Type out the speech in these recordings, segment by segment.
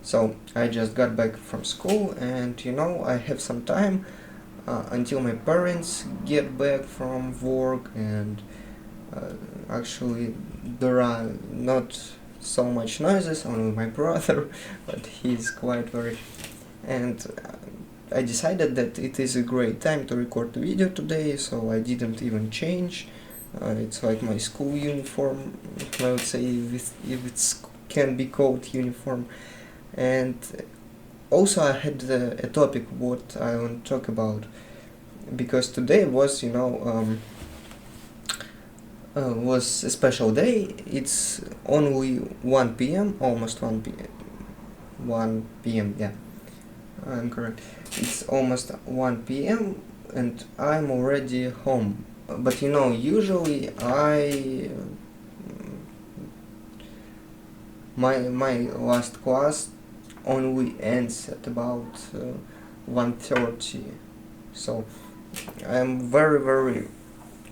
So I just got back from school, and I have some time until my parents get back from work, and actually there are not so much noises, only my brother, but he's quite very. And I decided that it is a great time to record the video today, so I didn't even change. It's like my school uniform, I would say, if it's can be called uniform. And also I had a topic what I want to talk about, because today was a special day. It's only 1 p.m., almost 1 p.m. 1 p.m., yeah, I'm correct. It's almost 1 p.m. and I'm already home. But usually my last class only ends at about 1:30. So I'm very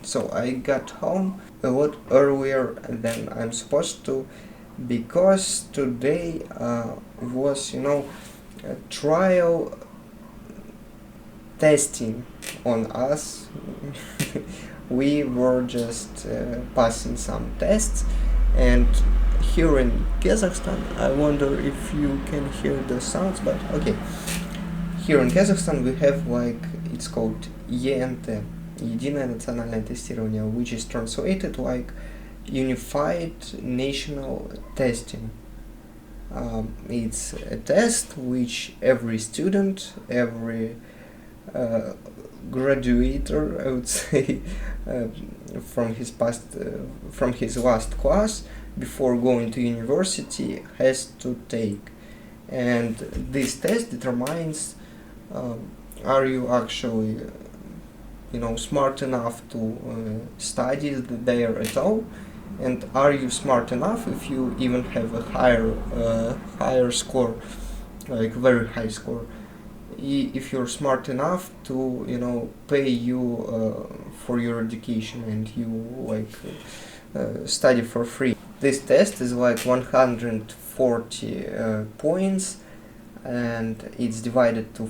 so I got home a lot earlier than I'm supposed to, because today was a trial testing on us. We were just passing some tests, and here in Kazakhstan, I wonder if you can hear the sounds, but okay. Here in Kazakhstan we have, like, it's called ENT, Единое национальное тестирование, which is translated like Unified National Testing. It's a test which every student, every graduator, I would say, from his last class before going to university has to take. And this test determines are you actually smart enough to study there at all, and are you smart enough if you even have a higher score, like very high score, if you're smart enough to pay you for your education, and you study for free. This test is like 140 points, and it's divided to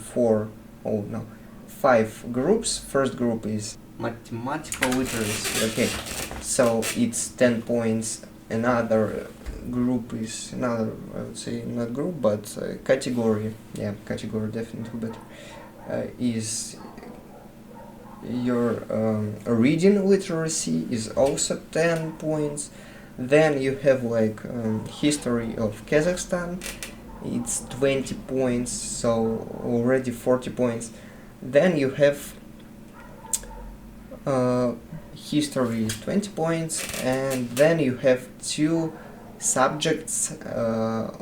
five groups. First group is mathematical literacy. Okay, so it's 10 points. Another group is another, I would say, not group, but category. Yeah, category definitely better. Is your reading literacy is also 10 points. Then you have history of Kazakhstan. It's 20 points, so already 40 points. Then you have history 20 points, and then you have two subjects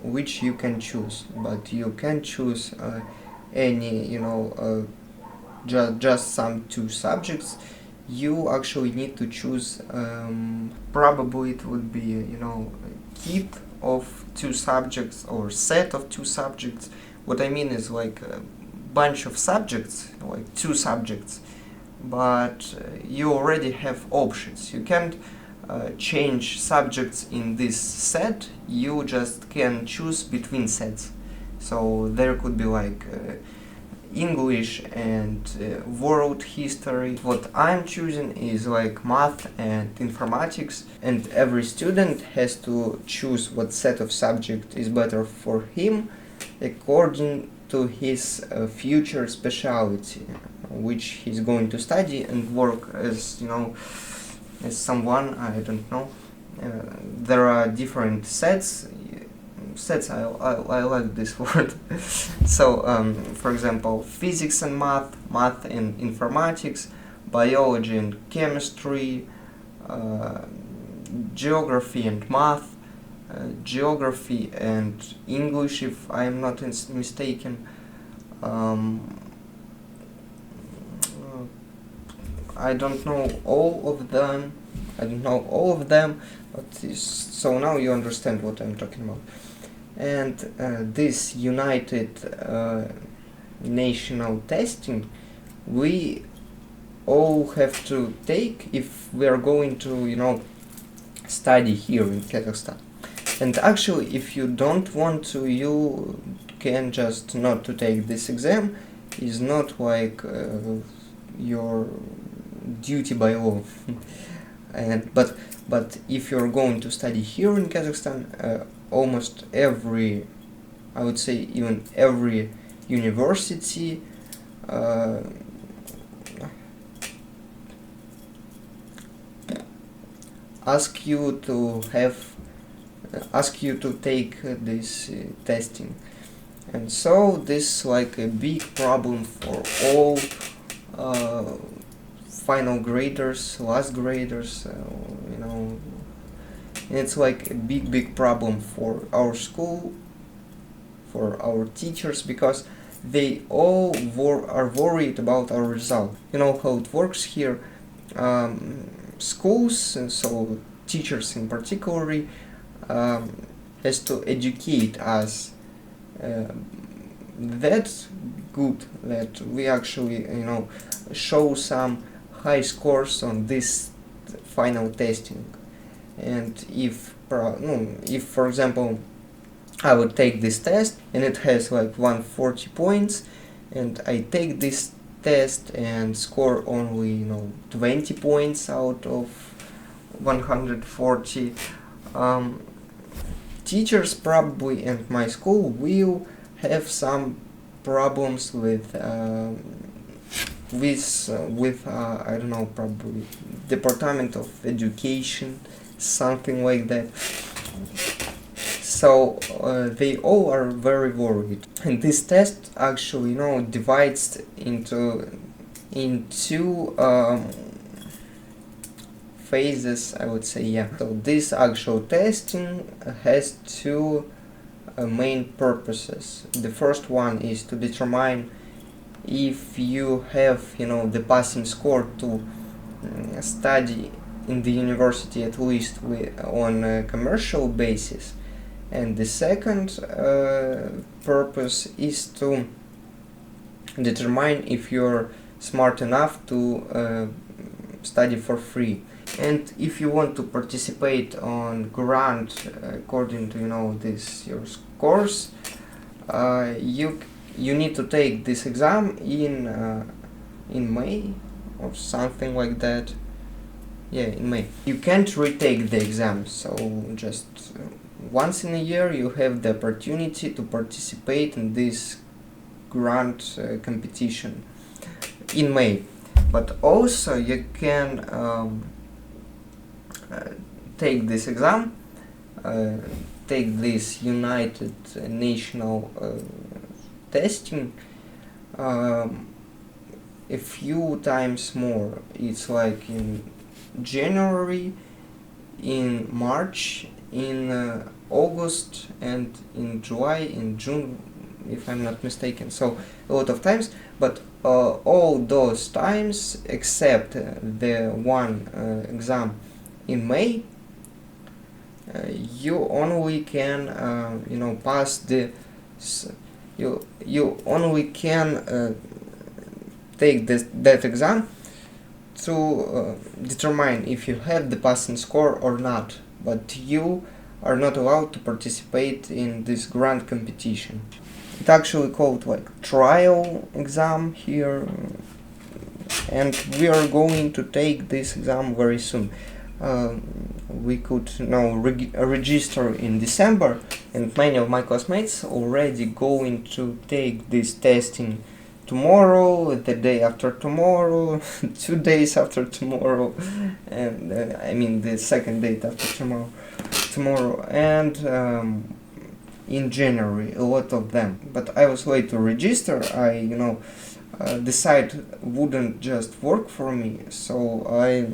which you can choose, but you can choose any just some two subjects. You actually need to choose probably it would be kit of two subjects or set of two subjects. What I mean is like a bunch of subjects, like two subjects, but you already have options. You can't change subjects in this set, you just can choose between sets. So there could be English and world history. What I'm choosing is like math and informatics, and every student has to choose what set of subject is better for him according to his future specialty, which he's going to study and work as as someone, I don't know. There are different sets. I like this word. So for example, physics and math and informatics, biology and chemistry, geography and math, geography and English, if I am not mistaken. I don't know all of them. But so now you understand what I'm talking about. And this united national testing, we all have to take if we are going to study here in Kazakhstan. And actually, if you don't want to, you can just not to take this exam. Is not like your duty by law. And but if you're going to study here in Kazakhstan, almost every, I would say even every university ask you to take this testing. And so this is like a big problem for all final graders, last graders, you know. And it's like a big problem for our school, for our teachers, because they all are worried about our result. You know how it works here. Schools, and so teachers in particular, has to educate us that's good, that we actually, you know, show some high scores on this final testing. And if for example I would take this test and it has like 140 points, and I take this test and score only, you know, 20 points out of 140, teachers probably and my school will have some problems with I don't know, probably Department of Education, something like that. So they all are very worried. And this test actually, you know, divides into two phases, I would say, yeah. So this actual testing has two main purposes. The first one is to determine if you have, you know, the passing score to study in the university, at least on a commercial basis. And the second purpose is to determine if you're smart enough to study for free. And if you want to participate on grant according to, you know, this your course, you need to take this exam in May or something like that. Yeah, in May. You can't retake the exam, so just once in a year you have the opportunity to participate in this grant competition in May. But also you can take this exam, take this United National testing a few times more. It's like in January, in March, in August, and in July, in June, if I'm not mistaken. So a lot of times, but all those times except the one exam in May, you only can you know, pass the you only can take that exam to determine if you have the passing score or not, but you are not allowed to participate in this grand competition. It's actually called like trial exam here, and we are going to take this exam very soon. We could now register in December, and many of my classmates already going to take this testing tomorrow, the day after tomorrow, 2 days after tomorrow, and I mean the second date after tomorrow, and in January, a lot of them. But I was late to register. I, you know, the site wouldn't just work for me, so I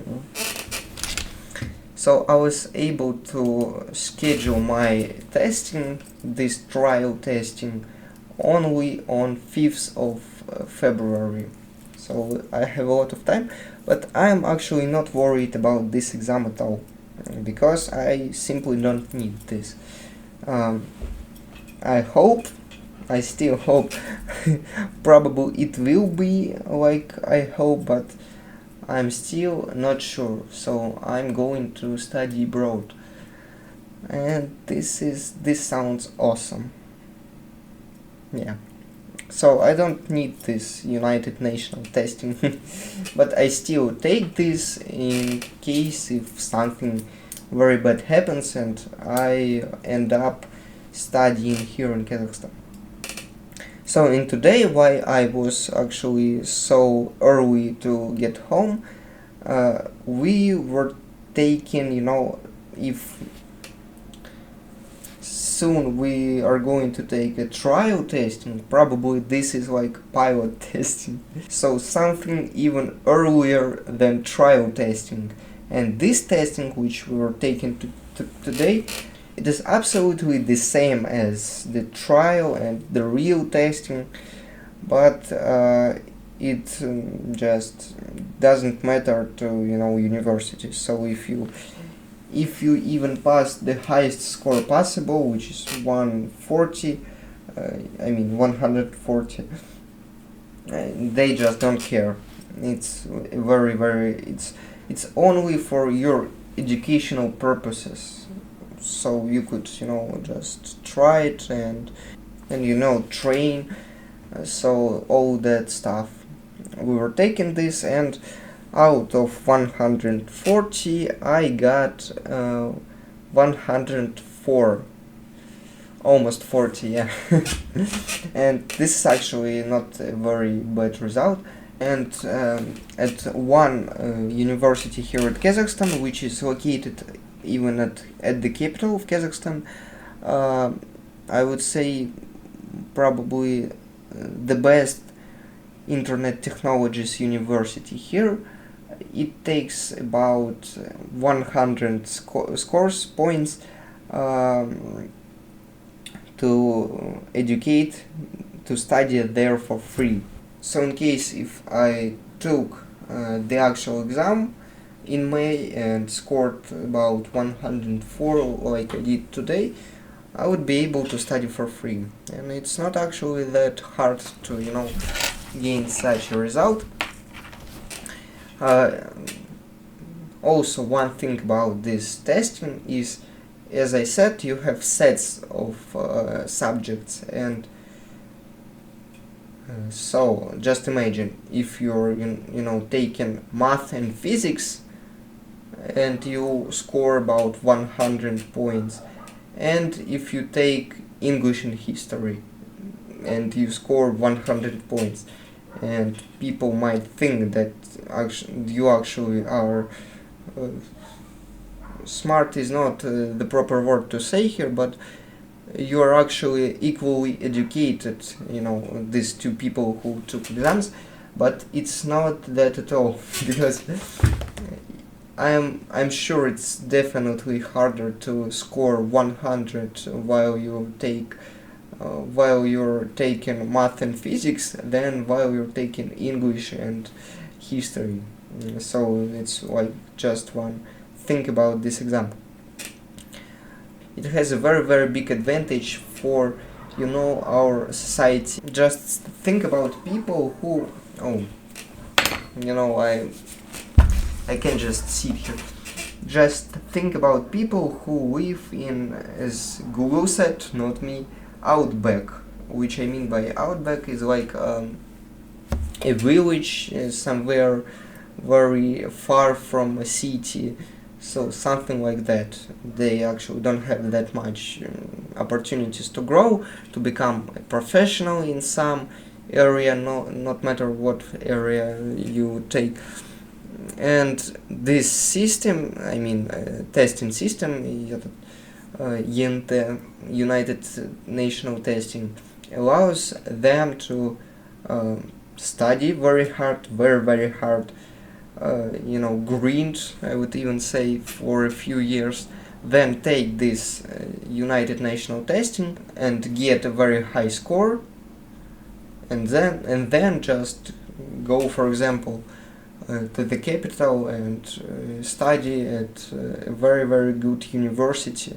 was able to schedule my testing, this trial testing, only on 5th of February. So I have a lot of time, but I am actually not worried about this exam at all, because I simply don't need this. I still hope, probably it will be like I hope, but I'm still not sure, so I'm going to study abroad. and this sounds awesome. Yeah. So I don't need this United National testing, but I still take this in case if something very bad happens and I end up studying here in Kazakhstan. So in today, why I was actually so early to get home, we were taking, if soon we are going to take a trial testing, probably this is like pilot testing, so something even earlier than trial testing. And this testing which we were taking today, it is absolutely the same as the trial and the real testing, but it just doesn't matter to universities. So if you even pass the highest score possible, which is 140, 140, they just don't care. It's very it's only for your educational purposes. So you could just try it and train. So all that stuff. We were taking this, and out of 140 I got 104, almost 40, yeah. And this is actually not a very bad result. And at one university here at Kazakhstan, which is located even at the capital of Kazakhstan, I would say probably the best internet technologies university here. It takes about 100 scores points to educate, to study there for free. So in case if I took the actual exam in May and scored about 104 like I did today, I would be able to study for free. And it's not actually that hard to gain such a result. Also, one thing about this testing is, as I said, you have sets of subjects, and so just imagine if you're taking math and physics and you score about 100 points, and if you take English and history and you score 100 points, and people might think that you actually are smart is not the proper word to say here, but you are actually equally educated, these two people who took exams. But it's not that at all, because I'm sure it's definitely harder to score 100 while you're taking math and physics than while you're taking English and history. So it's like just one thing about this example. It has a very big advantage for our society. Just think about people who I can just sit here. Just think about people who live in, as Google said, not me, outback. Which I mean by outback is like a village somewhere very far from a city. So something like that. They actually don't have that much opportunities to grow, to become a professional in some area, not matter what area you take. And this system, testing system, YNT, United National Testing, allows them to study very hard, very hard, grind, I would even say, for a few years, then take this United National Testing and get a very high score, and then just go, for example, to the capital and study at a very good university.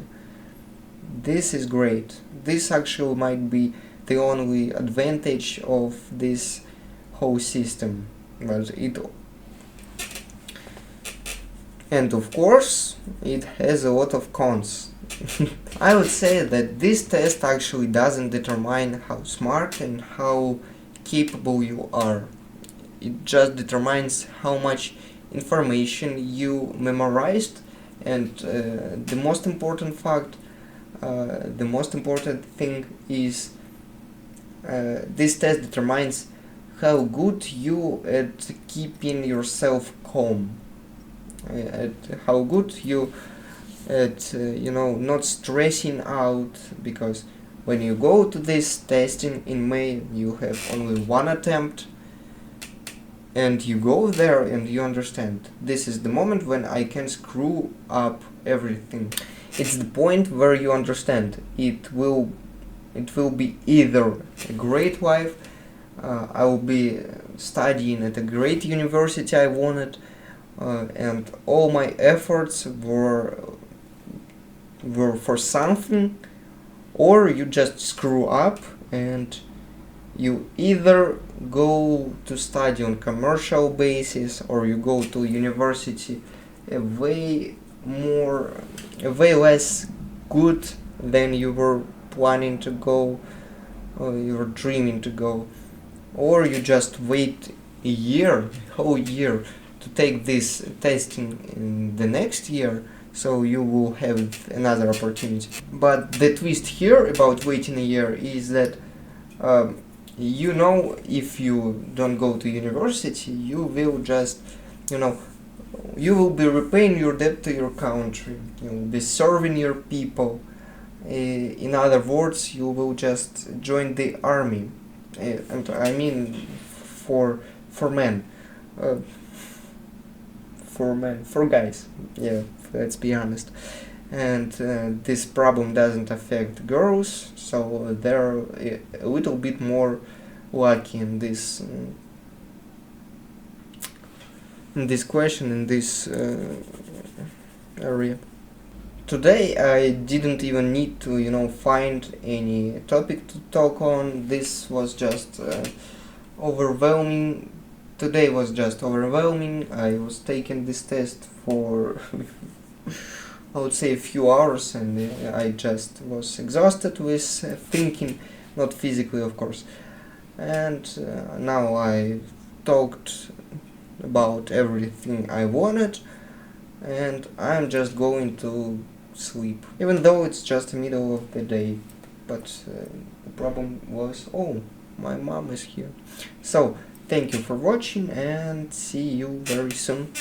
This is great. This actually might be the only advantage of this whole system, but and of course it has a lot of cons. I would say that this test actually doesn't determine how smart and how capable you are. It just determines how much information you memorized, and the most important fact, the most important thing is this test determines how good you at keeping yourself calm, at how good you at not stressing out, because when you go to this testing in May you have only one attempt, and you go there and you understand this is the moment when I can screw up everything. It's the point where you understand it will be either a great life, I will be studying at a great university I wanted, and all my efforts were for something, or you just screw up and you either go to study on commercial basis or you go to university a way less good than you were planning to go or you were dreaming to go, or you just wait a whole year to take this testing in the next year, so you will have another opportunity. But the twist here about waiting a year is that if you don't go to university, you will just, you will be repaying your debt to your country, you will be serving your people. In other words, you will just join the army, and I mean for men, uh, for guys. Yeah, let's be honest. And this problem doesn't affect girls, so they're a little bit more lucky in this question, in this area. Today I didn't even need to find any topic to talk on. This was just overwhelming. Today was just overwhelming. I was taking this test for I would say a few hours, and I just was exhausted with thinking, not physically of course. And now I talked about everything I wanted, and I'm just going to sleep, even though it's just the middle of the day. But the problem was, oh, my mom is here. So thank you for watching, and see you very soon.